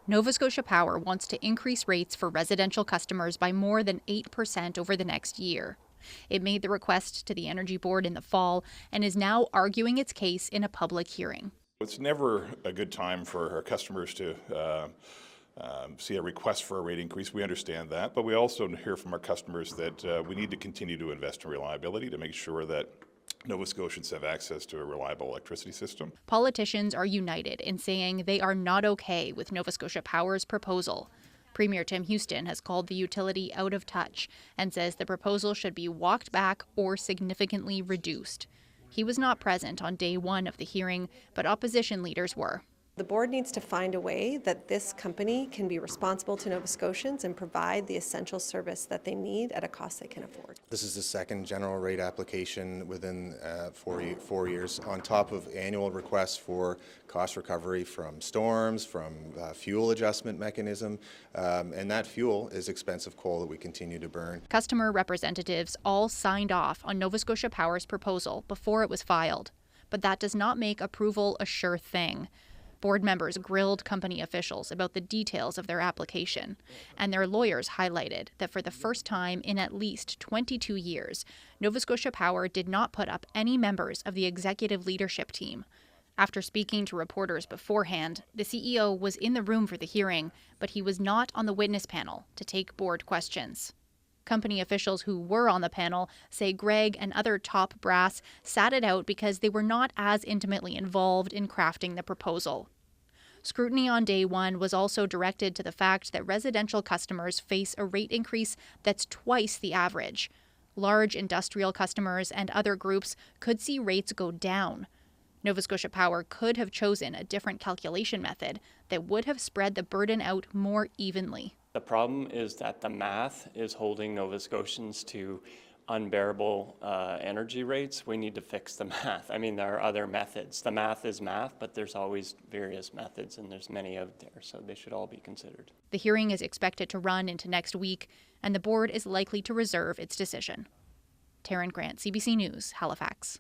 Nova Scotia Power wants to increase rates for residential customers by more than 8% over the next year. It made the request to the Energy Board in the fall and is now arguing its case in a public hearing. It's never a good time for our customers to see a request for a rate increase. We understand that, but we also hear from our customers that we need to continue to invest in reliability to make sure that Nova Scotians have access to a reliable electricity system. Politicians are united in saying they are not okay with Nova Scotia Power's proposal. Premier Tim Houston has called the utility out of touch and says the proposal should be walked back or significantly reduced. He was not present on day one of the hearing, but opposition leaders were. The board needs to find a way that this company can be responsible to Nova Scotians and provide the essential service that they need at a cost they can afford. This is the second general rate application within 4 years, on top of annual requests for cost recovery from storms, from fuel adjustment mechanism, and that fuel is expensive coal that we continue to burn. Customer representatives all signed off on Nova Scotia Power's proposal before it was filed, but that does not make approval a sure thing. Board members grilled company officials about the details of their application, and their lawyers highlighted that for the first time in at least 22 years, Nova Scotia Power did not put up any members of the executive leadership team. After speaking to reporters beforehand, the CEO was in the room for the hearing, but he was not on the witness panel to take board questions. Company officials who were on the panel say Greg and other top brass sat it out because they were not as intimately involved in crafting the proposal. Scrutiny on day one was also directed to the fact that residential customers face a rate increase that's twice the average. Large industrial customers and other groups could see rates go down. Nova Scotia Power could have chosen a different calculation method that would have spread the burden out more evenly. The problem is that the math is holding Nova Scotians to unbearable energy rates. We need to fix the math. I mean, there are other methods. The math is math, but there's always various methods, and there's many out there, so they should all be considered. The hearing is expected to run into next week, and the board is likely to reserve its decision. Taryn Grant, CBC News, Halifax.